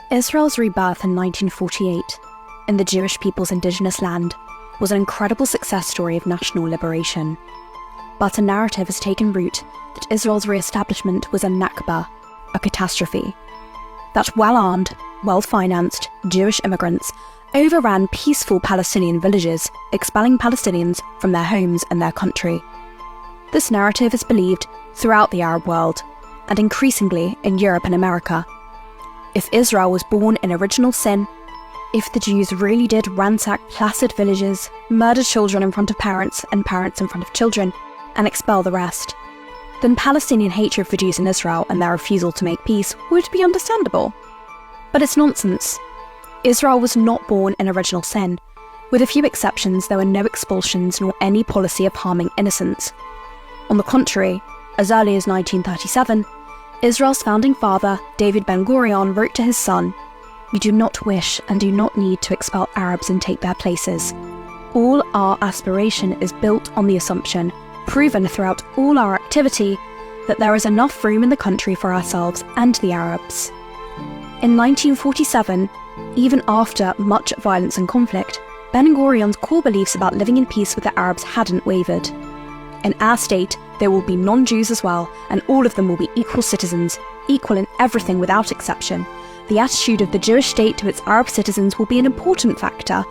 Israel's rebirth in 1948, in the Jewish people's indigenous land, was an incredible success story of national liberation. But a narrative has taken root that Israel's re-establishment was a Nakba, a catastrophe. That well-armed, well-financed Jewish immigrants overran peaceful Palestinian villages, expelling Palestinians from their homes and their country. This narrative is believed throughout the Arab world, and increasingly in Europe and America. If Israel was born in original sin, if the Jews really did ransack placid villages, murder children in front of parents and parents in front of children, and expel the rest, then Palestinian hatred for Jews in Israel and their refusal to make peace would be understandable. But it's nonsense. Israel was not born in original sin. With a few exceptions, there were no expulsions nor any policy of harming innocents. On the contrary, as early as 1937, Israel's founding father, David Ben-Gurion, wrote to his son, "We do not wish and do not need to expel Arabs and take their places. All our aspiration is built on the assumption, proven throughout all our activity, that there is enough room in the country for ourselves and the Arabs." In 1947, even after much violence and conflict, Ben-Gurion's core beliefs about living in peace with the Arabs hadn't wavered. In our state, there will be non-Jews as well, and all of them will be equal citizens, equal in everything without exception. The attitude of the Jewish state to its Arab citizens will be an important factor,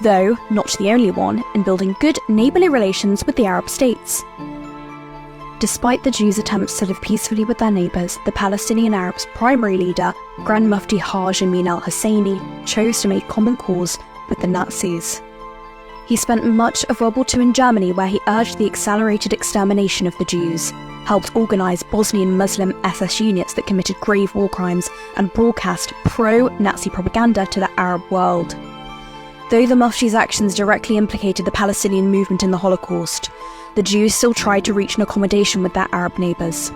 though not the only one, in building good neighbourly relations with the Arab states. Despite the Jews' attempts to live peacefully with their neighbours, the Palestinian Arabs' primary leader, Grand Mufti Haj Amin al-Husseini, chose to make common cause with the Nazis. He spent much of World War II in Germany, where he urged the accelerated extermination of the Jews, helped organise Bosnian Muslim SS units that committed grave war crimes, and broadcast pro-Nazi propaganda to the Arab world. Though the Mufti's actions directly implicated the Palestinian movement in the Holocaust, the Jews still tried to reach an accommodation with their Arab neighbours.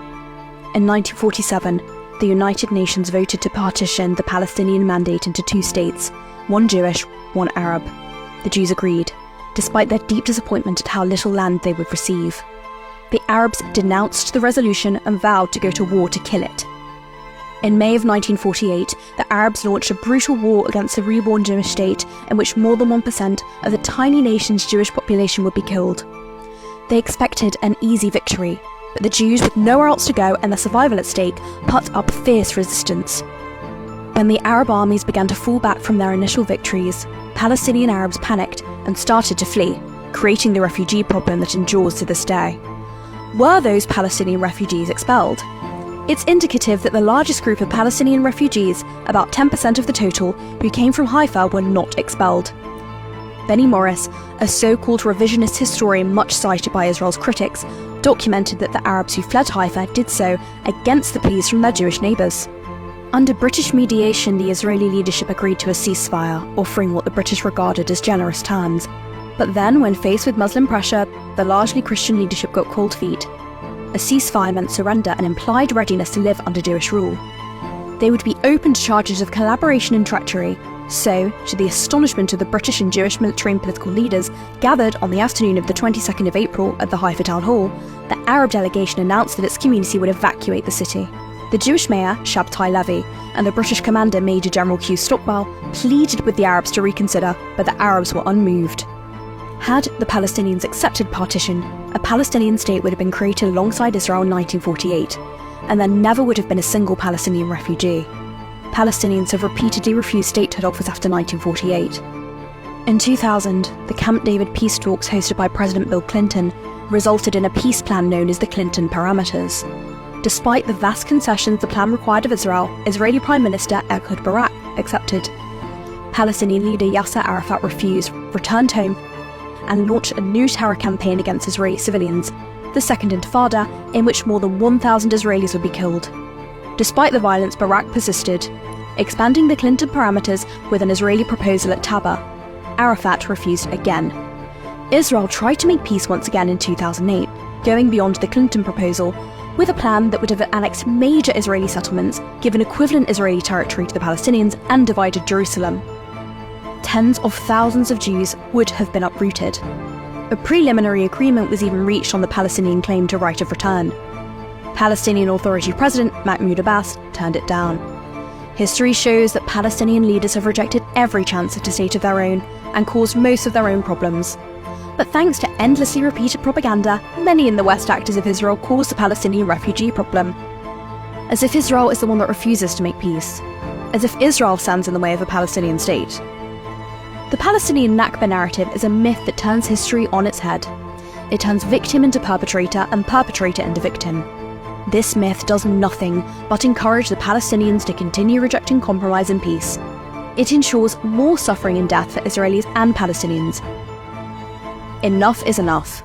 In 1947, the United Nations voted to partition the Palestinian Mandate into two states, one Jewish, one Arab. The Jews agreed, despite their deep disappointment at how little land they would receive. The Arabs denounced the resolution and vowed to go to war to kill it. In May of 1948, the Arabs launched a brutal war against the reborn Jewish state, in which more than 1% of the tiny nation's Jewish population would be killed. They expected an easy victory, but the Jews, with nowhere else to go and their survival at stake, put up fierce resistance. When the Arab armies began to fall back from their initial victories, Palestinian Arabs panicked and started to flee, creating the refugee problem that endures to this day. Were those Palestinian refugees expelled? It's indicative that the largest group of Palestinian refugees, about 10% of the total, who came from Haifa, were not expelled. Benny Morris, a so-called revisionist historian much cited by Israel's critics, documented that the Arabs who fled Haifa did so against the pleas from their Jewish neighbours. Under British mediation, the Israeli leadership agreed to a ceasefire, offering what the British regarded as generous terms. But then, when faced with Muslim pressure, the largely Christian leadership got cold feet. A ceasefire meant surrender and implied readiness to live under Jewish rule. They would be open to charges of collaboration and treachery, so, to the astonishment of the British and Jewish military and political leaders gathered on the afternoon of the 22nd of April at the Haifa Town Hall, the Arab delegation announced that its community would evacuate the city. The Jewish mayor, Shabtai Levi, and the British commander, Major General Hugh Stockwell, pleaded with the Arabs to reconsider, but the Arabs were unmoved. Had the Palestinians accepted partition, a Palestinian state would have been created alongside Israel in 1948, and there never would have been a single Palestinian refugee. Palestinians have repeatedly refused statehood offers after 1948. In 2000, the Camp David peace talks hosted by President Bill Clinton resulted in a peace plan known as the Clinton Parameters. Despite the vast concessions the plan required of Israel, Israeli Prime Minister Ehud Barak accepted. Palestinian leader Yasser Arafat refused, returned home, and launched a new terror campaign against Israeli civilians, the Second Intifada, in which more than 1,000 Israelis would be killed. Despite the violence, Barak persisted, expanding the Clinton Parameters with an Israeli proposal at Taba. Arafat refused again. Israel tried to make peace once again in 2008, going beyond the Clinton proposal, with a plan that would have annexed major Israeli settlements, given equivalent Israeli territory to the Palestinians, and divided Jerusalem. Tens of thousands of Jews would have been uprooted. A preliminary agreement was even reached on the Palestinian claim to right of return. Palestinian Authority President Mahmoud Abbas turned it down. History shows that Palestinian leaders have rejected every chance at a state of their own and caused most of their own problems. But thanks to endlessly repeated propaganda, many in the West act as if Israel caused the Palestinian refugee problem. As if Israel is the one that refuses to make peace. As if Israel stands in the way of a Palestinian state. The Palestinian Nakba narrative is a myth that turns history on its head. It turns victim into perpetrator and perpetrator into victim. This myth does nothing but encourage the Palestinians to continue rejecting compromise and peace. It ensures more suffering and death for Israelis and Palestinians. Enough is enough.